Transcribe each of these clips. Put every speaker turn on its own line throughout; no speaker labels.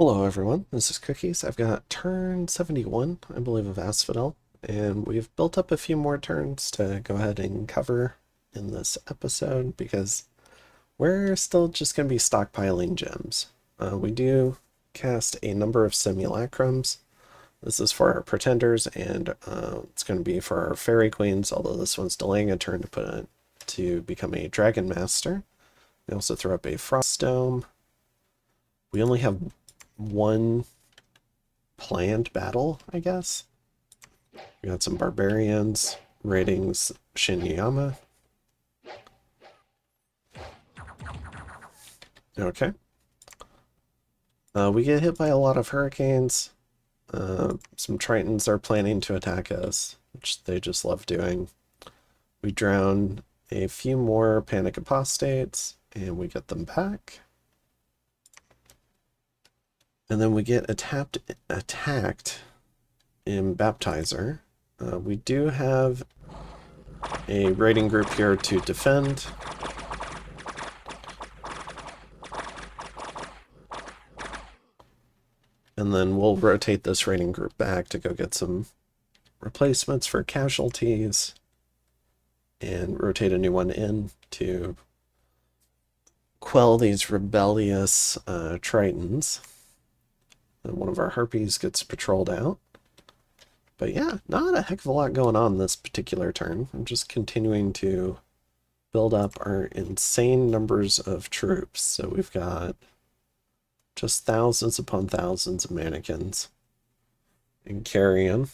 Hello everyone, this is Cookies. I've got turn 71, I believe, of Asphodel, and we've built up a few more turns to go ahead and cover in this episode because we're still just going to be stockpiling gems. We do cast a number of simulacrums. This is for our pretenders, and it's going to be for our fairy queens, although this one's delaying a turn to become a dragon master. We also throw up a frost dome. We only have one planned battle, I guess. We got some barbarians raiding Shinyama. Okay. We get hit by a lot of hurricanes. Some tritons are planning to attack us, which they just love doing. We drown a few more panic apostates, and we get them back. And then we get attacked in Baptizer. We do have a raiding group here to defend. And then we'll rotate this raiding group back to go get some replacements for casualties and rotate a new one in to quell these rebellious tritons. And one of our harpies gets patrolled out. But yeah, not a heck of a lot going on this particular turn. I'm just continuing to build up our insane numbers of troops. So we've got just thousands upon thousands of mannequins in carrion.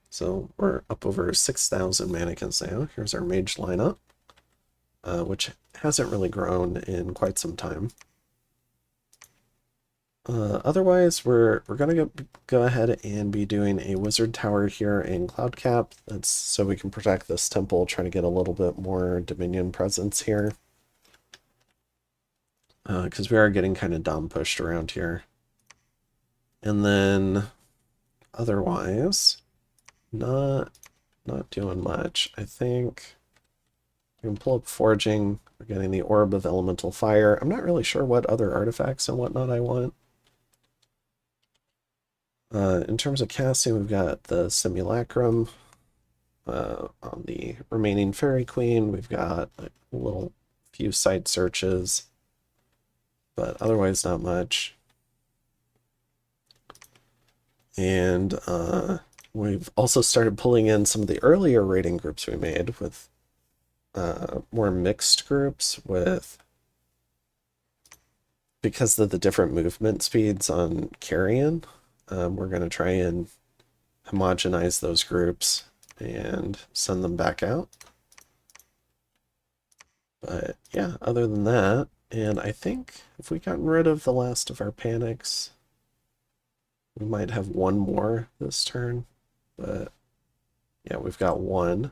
So we're up over 6,000 mannequins now. Here's our mage lineup, which hasn't really grown in quite some time. Otherwise, we're gonna go ahead and be doing a wizard tower here in Cloudcap. That's so we can protect this temple, try to get a little bit more Dominion presence here. Because we are getting kind of dom pushed around here. And then otherwise, not doing much. I think we can pull up foraging. We're getting the orb of elemental fire. I'm not really sure what other artifacts and whatnot I want. In terms of casting, we've got the simulacrum on the remaining fairy queen. We've got a little few site searches, but otherwise not much. And we've also started pulling in some of the earlier raiding groups we made with more mixed groups because of the different movement speeds on carrion. We're going to try and homogenize those groups and send them back out. But yeah, other than that, and I think if we gotten rid of the last of our panics, we might have one more this turn. But yeah, we've got one.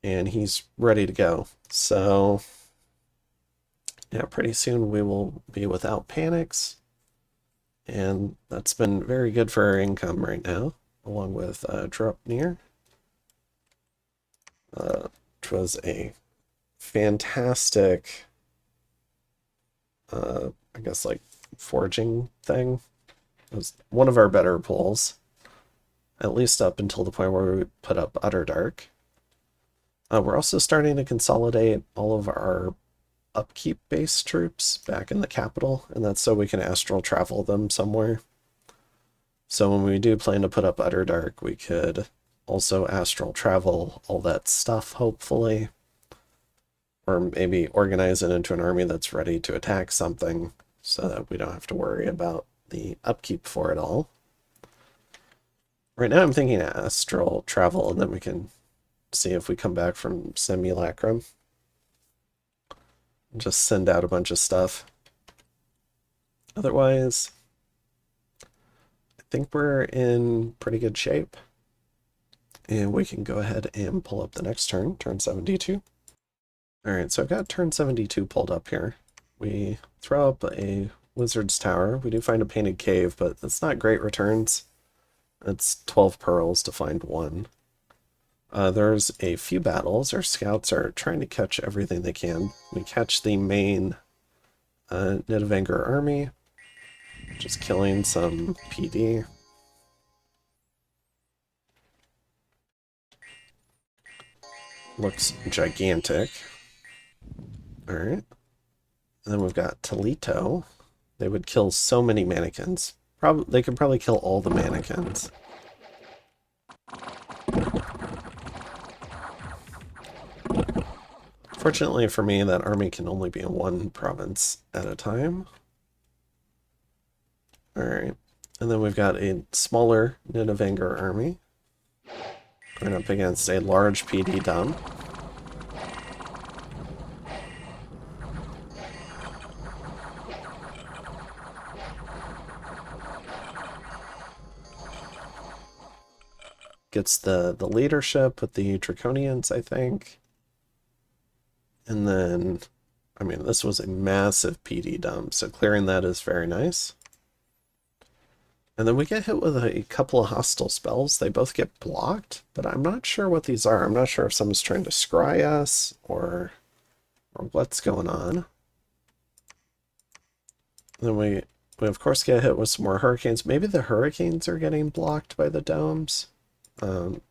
And he's ready to go. So yeah, pretty soon we will be without panics. And that's been very good for our income right now, along with Dropnir, which was a fantastic, I guess, like, foraging thing. It was one of our better pulls, at least up until the point where we put up Utterdark. We're also starting to consolidate all of our upkeep-based troops back in the capital, and that's so we can astral travel them somewhere. So when we do plan to put up Utterdark, we could also astral travel all that stuff, hopefully. Or maybe organize it into an army that's ready to attack something so that we don't have to worry about the upkeep for it all. Right now I'm thinking astral travel, and then we can see if we come back from simulacrum. Just send out a bunch of stuff. Otherwise, I think we're in pretty good shape. And we can go ahead and pull up the next turn, turn 72. Alright, so I've got turn 72 pulled up here. We throw up a wizard's tower. We do find a painted cave, but that's not great returns. It's 12 pearls to find one. There's a few battles. Our scouts are trying to catch everything they can. We catch the main Nidavellir army, just killing some PD. Looks gigantic. Alright. And then we've got Toledo. They would kill so many mannequins. They could probably kill all the mannequins. Fortunately for me, that army can only be in one province at a time. Alright. And then we've got a smaller Nidavellir army. Going up against a large PD dump. Gets the leadership with the Draconians, I think. And then, I mean, this was a massive PD dump, so clearing that is very nice. And then we get hit with a couple of hostile spells. They both get blocked, but I'm not sure what these are. I'm not sure if someone's trying to scry us or what's going on. And then we of course get hit with some more hurricanes. Maybe the hurricanes are getting blocked by the domes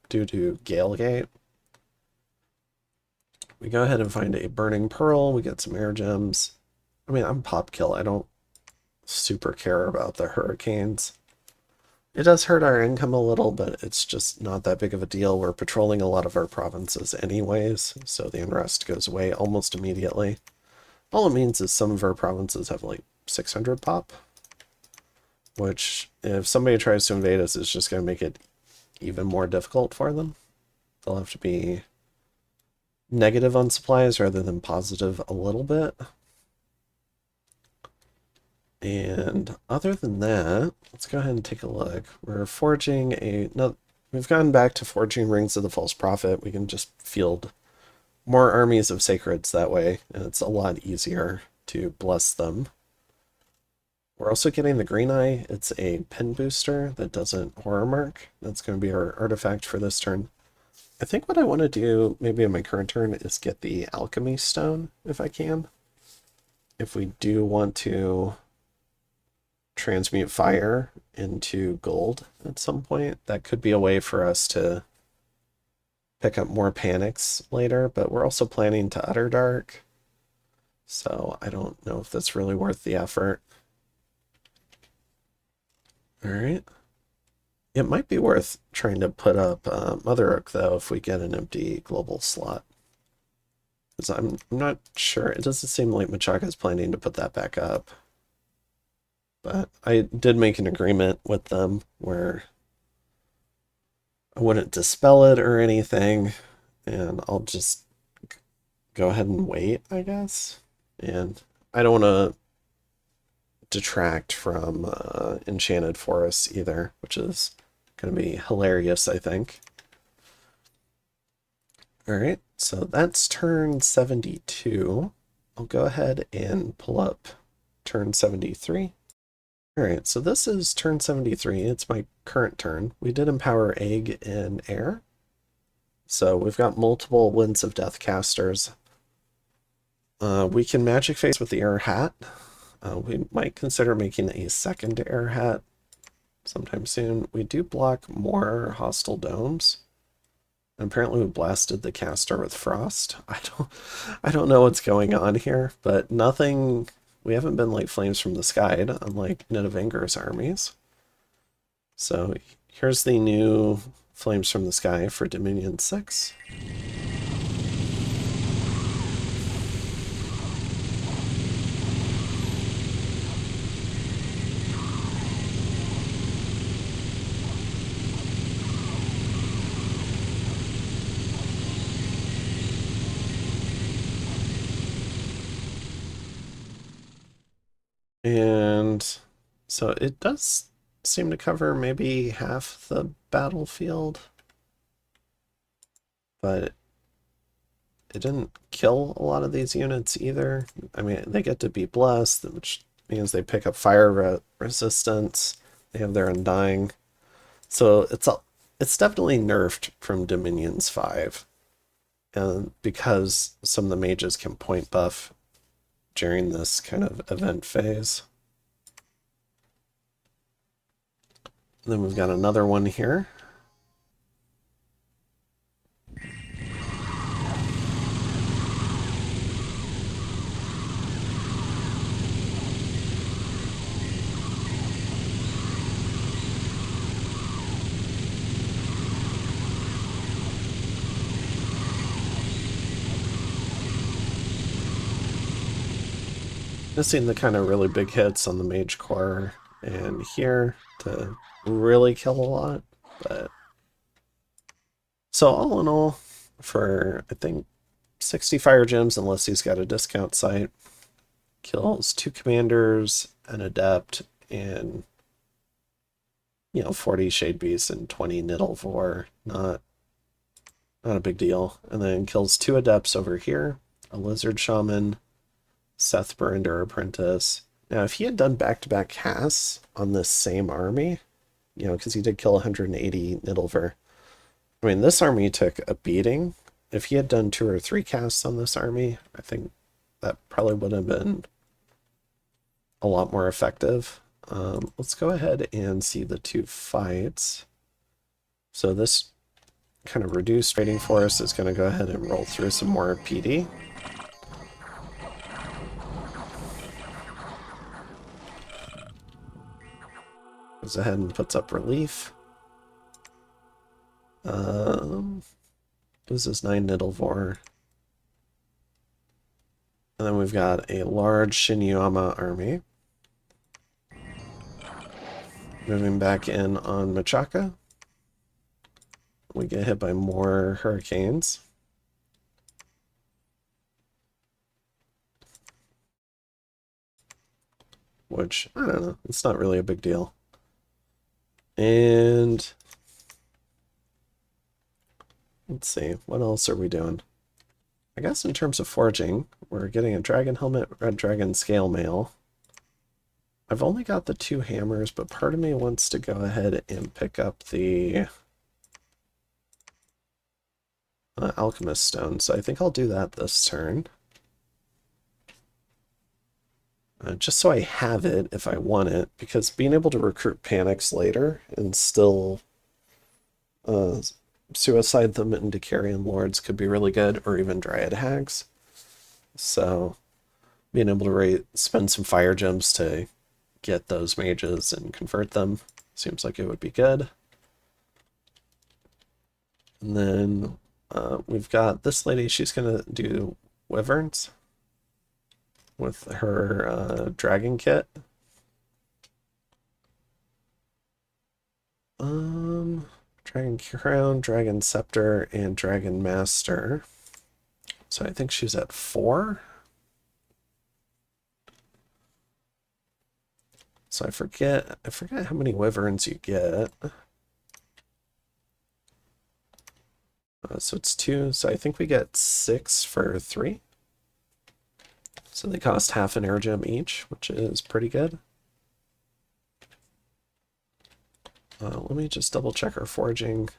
due to Galegate. We go ahead and find a Burning Pearl. We get some air gems. I mean, I'm pop kill. I don't super care about the hurricanes. It does hurt our income a little, but it's just not that big of a deal. We're patrolling a lot of our provinces anyways, so the unrest goes away almost immediately. All it means is some of our provinces have like 600 pop, which if somebody tries to invade us, is just going to make it even more difficult for them. They'll have to be negative on supplies rather than positive a little bit. And other than that, let's go ahead and take a look. We're forging we've gone back to forging Rings of the False Prophet. We can just field more armies of Sacreds that way, and it's a lot easier to bless them. We're also getting the Green Eye. It's a pin booster that doesn't horror mark. That's going to be our artifact for this turn. I think what I want to do, maybe in my current turn, is get the Alchemy Stone, if I can. If we do want to transmute fire into gold at some point, that could be a way for us to pick up more panics later, but we're also planning to Utter Dark, so I don't know if that's really worth the effort. Alright. It might be worth trying to put up Mother Oak, though, if we get an empty global slot. Because I'm not sure. It doesn't seem like Machaca's planning to put that back up. But I did make an agreement with them where I wouldn't dispel it or anything, and I'll just go ahead and wait, I guess. And I don't want to detract from Enchanted Forests either, which is going to be hilarious, I think. Alright, so that's turn 72. I'll go ahead and pull up turn 73. Alright, so this is turn 73. It's my current turn. We did empower Egg and Air. So we've got multiple Winds of Death casters. We can Magic Face with the Air Hat. We might consider making a second Air Hat sometime soon. We do block more hostile domes. And apparently we blasted the caster with Frost. I don't know what's going on here, but nothing. We haven't been like Flames from the Sky, unlike Nidavengir's armies. So here's the new Flames from the Sky for Dominion 6. And so it does seem to cover maybe half the battlefield, but it didn't kill a lot of these units either. I mean, they get to be blessed, which means they pick up fire resistance. They have their Undying. So it's definitely nerfed from Dominions 5. And because some of the mages can point buff during this kind of event phase. And then we've got another one here. Missing the kind of really big hits on the mage core and here to really kill a lot. But so all in all, for I think 60 fire gems, unless he's got a discount site, kills 2 commanders, an adept, and 40 shade beasts and 20 Nidalvor. Not a big deal. And then kills 2 adepts over here, a lizard shaman, Seth Burinder apprentice. Now, if he had done back-to-back casts on this same army, because he did kill 180 Nidalvor. I mean, this army took a beating. If he had done 2 or 3 casts on this army, I think that probably would have been a lot more effective. Let's go ahead and see the 2 fights. So this kind of reduced rating force is going to go ahead and roll through some more PD. Goes ahead and puts up relief. This is 9 Nidalvor. And then we've got a large Shinyama army. Moving back in on Machaka. We get hit by more hurricanes. Which, I don't know, it's not really a big deal. And let's see, what else are we doing? I guess in terms of forging, we're getting a dragon helmet, red dragon scale mail. I've only got the 2 hammers, but part of me wants to go ahead and pick up the alchemist stone, so I think I'll do that this turn. Just so I have it if I want it, because being able to recruit panics later and still suicide them into carrion lords could be really good, or even dryad hags. So being able to spend some fire gems to get those mages and convert them seems like it would be good. And then we've got this lady, she's going to do wyverns with her dragon kit. Dragon crown, dragon scepter, and dragon master. So I think she's at 4. So I forget how many wyverns you get. So it's 2. So I think we get 6 for 3. So they cost half an air gem each, which is pretty good. Let me just double check our foraging.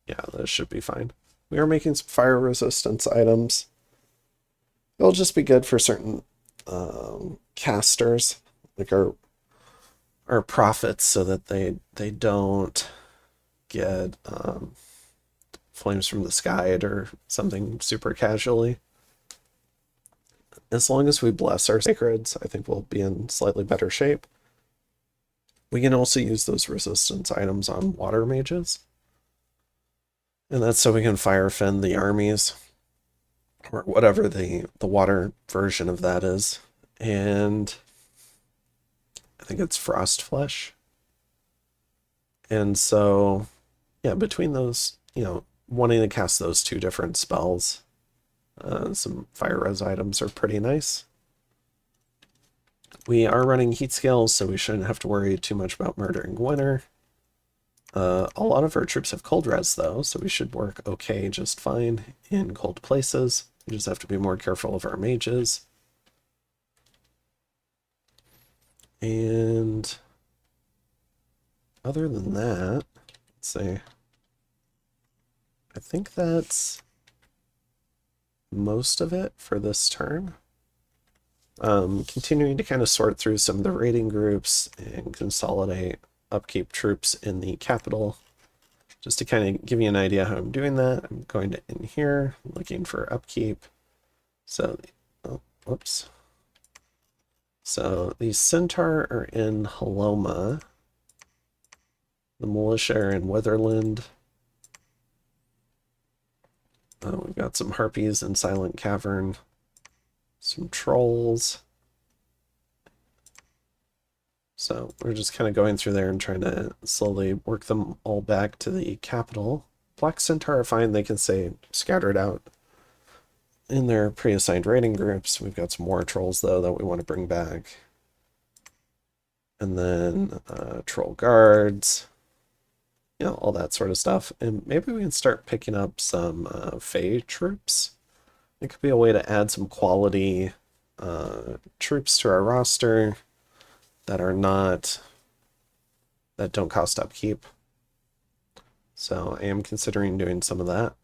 Yeah, this should be fine. We are making some fire resistance items. It'll just be good for certain casters, like our prophets, so that they don't get flames from the sky or something super casually. As long as we bless our sacreds, I think we'll be in slightly better shape. We can also use those resistance items on water mages. And that's so we can fire fend the armies, or whatever the water version of that is. And I think it's frost flesh. And so, yeah, between those, wanting to cast those 2 different spells, some fire res items are pretty nice. We are running heat scales, so we shouldn't have to worry too much about murdering winter. A lot of our troops have cold res, though, so we should work okay just fine in cold places. We just have to be more careful of our mages. And other than that, let's see. I think that's most of it for this turn. Continuing to kind of sort through some of the raiding groups and consolidate upkeep troops in the capital. Just to kind of give you an idea how I'm doing that, I'm going to in here, looking for upkeep. So, oh, whoops. So the Centaur are in Haloma. The militia are in Weatherland. We've got some harpies in Silent Cavern. Some trolls. So we're just kind of going through there and trying to slowly work them all back to the capital. Black Centaur are fine. They can stay scattered out in their pre-assigned raiding groups. We've got some more trolls, though, that we want to bring back. And then troll guards. You know, all that sort of stuff. And maybe we can start picking up some Fey troops. It could be a way to add some quality troops to our roster that don't cost upkeep. So I am considering doing some of that.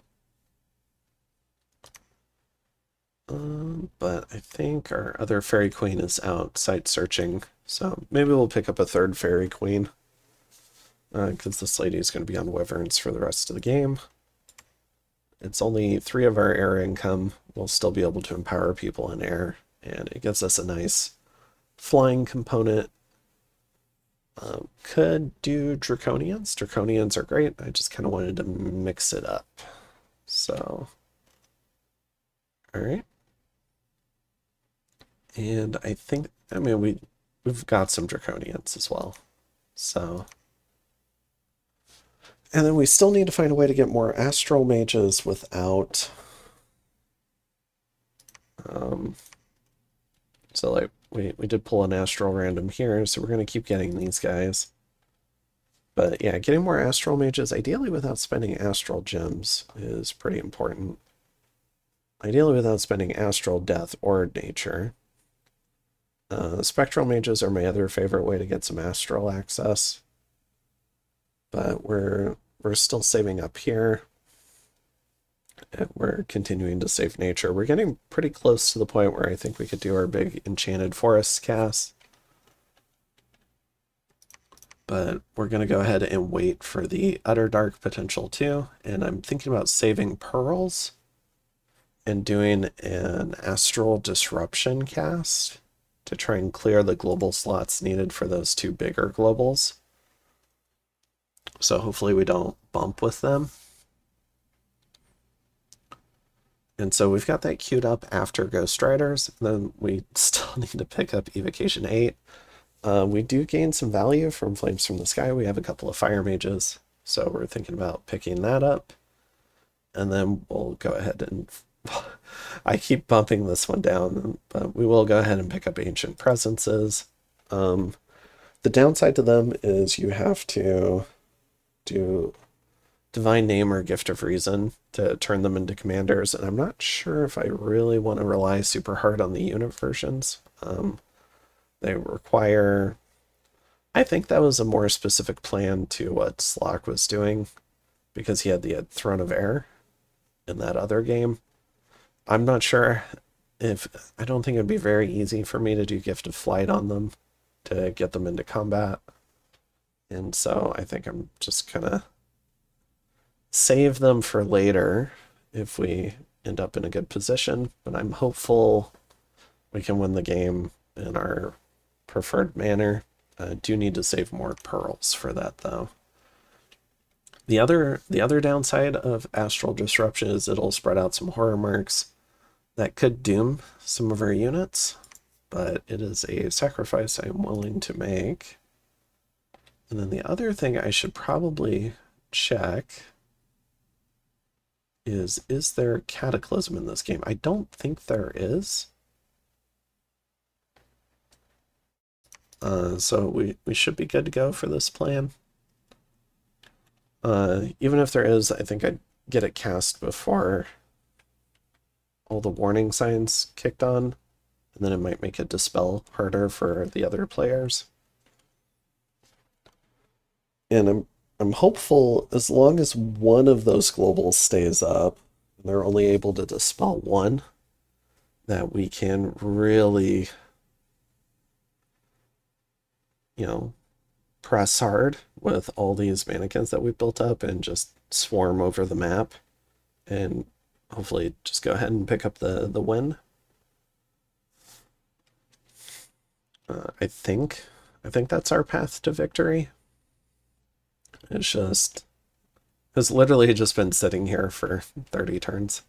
But I think our other fairy queen is out site searching, so maybe we'll pick up a third fairy queen, because this lady is going to be on wyverns for the rest of the game. It's only 3 of our air income. We'll still be able to empower people in air, and it gives us a nice flying component. Could do draconians. Draconians are great. I just kind of wanted to mix it up. So, all right. And I think, I mean, we've got some draconians as well. So, and then we still need to find a way to get more astral mages without so like we did pull an astral random here, so we're going to keep getting these guys. But yeah, getting more astral mages, ideally without spending astral gems, is pretty important. Ideally without spending astral death or nature. Spectral mages are my other favorite way to get some astral access. But we're still saving up here. And we're continuing to save nature. We're getting pretty close to the point where I think we could do our big Enchanted Forests cast. But we're going to go ahead and wait for the Utter Dark potential too. And I'm thinking about saving pearls and doing an Astral Disruption cast to try and clear the global slots needed for those 2 bigger globals. So hopefully we don't bump with them. And so we've got that queued up after Ghost Riders. And then we still need to pick up Evocation 8. We do gain some value from Flames from the Sky. We have a couple of Fire Mages. So we're thinking about picking that up. And then we'll go ahead and... I keep bumping this one down, but we will go ahead and pick up Ancient Presences. The downside to them is you have to do Divine Name or Gift of Reason to turn them into commanders, and I'm not sure if I really want to rely super hard on the unit versions. They require... I think that was a more specific plan to what Slock was doing, because he had the Throne of Air in that other game. I'm not sure if... I don't think it'd be very easy for me to do Gift of Flight on them to get them into combat. And so I think I'm just gonna save them for later if we end up in a good position. But I'm hopeful we can win the game in our preferred manner. I do need to save more pearls for that, though. The other downside of Astral Disruption is it'll spread out some horror marks that could doom some of our units, but it is a sacrifice I'm willing to make. And then the other thing I should probably check is there Cataclysm in this game? I don't think there is. So we should be good to go for this plan. Even if there is, I think I'd get it cast before all the warning signs kicked on, and then it might make it dispel harder for the other players. And I'm hopeful, as long as one of those globals stays up, and they're only able to dispel one, that we can really you know, press hard with all these mannequins that we've built up and just swarm over the map and hopefully just go ahead and pick up the win. I think that's our path to victory. It's literally just been sitting here for 30 turns.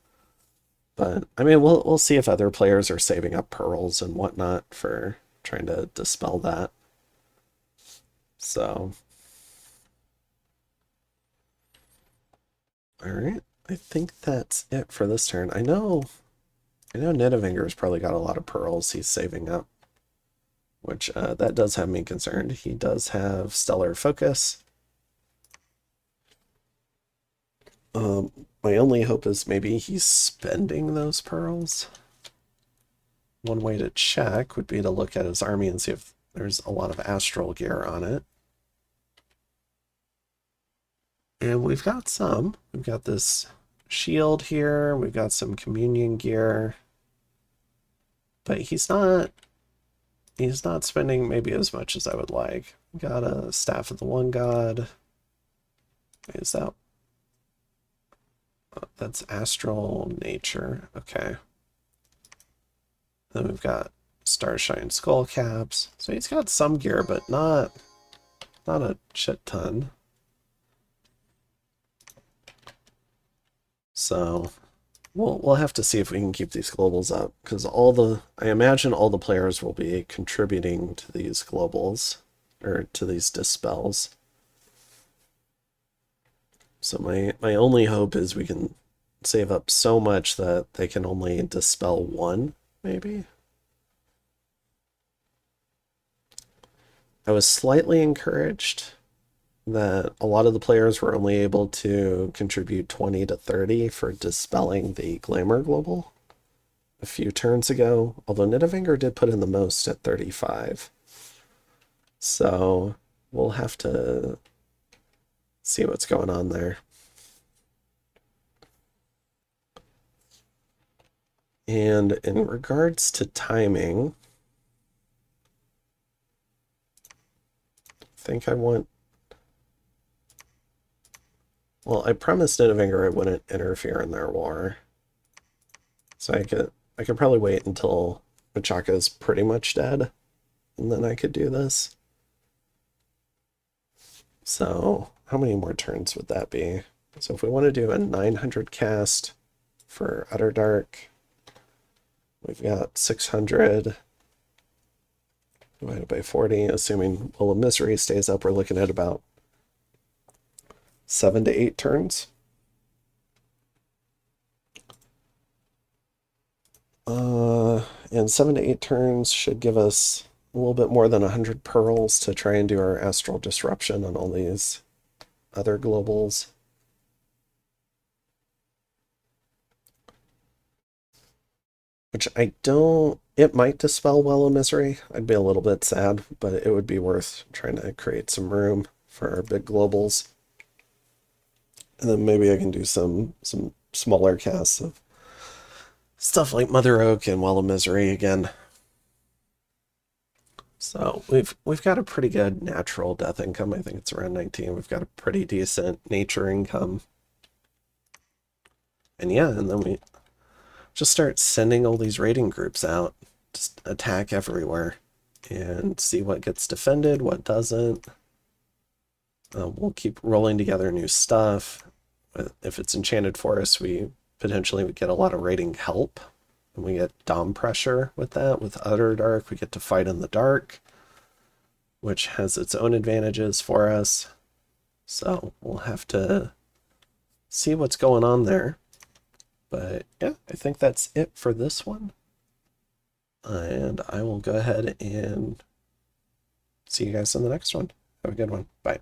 But I mean, we'll see if other players are saving up pearls and whatnot for trying to dispel that. So, all right, I think that's it for this turn. I know Nidavinger's probably got a lot of pearls he's saving up, which that does have me concerned. He does have Stellar Focus. My only hope is maybe he's spending those pearls. One way to check would be to look at his army and see if there's a lot of astral gear on it. And we've got some. We've got this shield here. We've got some communion gear. But he's not spending maybe as much as I would like. We got a Staff of the One God. Is that... that's Astral Nature. Okay. Then we've got Starshine Skull Caps. So he's got some gear, but not a shit ton. So we'll have to see if we can keep these globals up, because I imagine all the players will be contributing to these globals, or to these dispels. So my only hope is we can save up so much that they can only dispel one, maybe. I was slightly encouraged that a lot of the players were only able to contribute 20 to 30 for dispelling the Glamour Global a few turns ago, although Nidavinger did put in the most at 35. So we'll have to see what's going on there. And in regards to timing, I think I want... Well, I promised Nidavinger I wouldn't interfere in their war. So I could probably wait until Machaka's pretty much dead, and then I could do this. So how many more turns would that be? So if we want to do a 900 cast for Utter Dark, we've got 600 divided by 40, assuming Will of Misery stays up, we're looking at about 7 to 8 turns. And 7 to 8 turns should give us a little bit more than 100 pearls to try and do our Astral Disruption on all these other globals. Which it might dispel Well of Misery. I'd be a little bit sad, but it would be worth trying to create some room for our big globals. And then maybe I can do some smaller casts of stuff like Mother Oak and Well of Misery again. So we've got a pretty good natural death income. I think it's around 19. We've got a pretty decent nature income. And yeah, and then we just start sending all these raiding groups out. Just attack everywhere and see what gets defended, what doesn't. We'll keep rolling together new stuff. If it's Enchanted Forest, we potentially would get a lot of raiding help. And we get Dom pressure with that. With Utter Dark, we get to fight in the dark, which has its own advantages for us. So we'll have to see what's going on there. But yeah, I think that's it for this one. And I will go ahead and see you guys in the next one. Have a good one. Bye.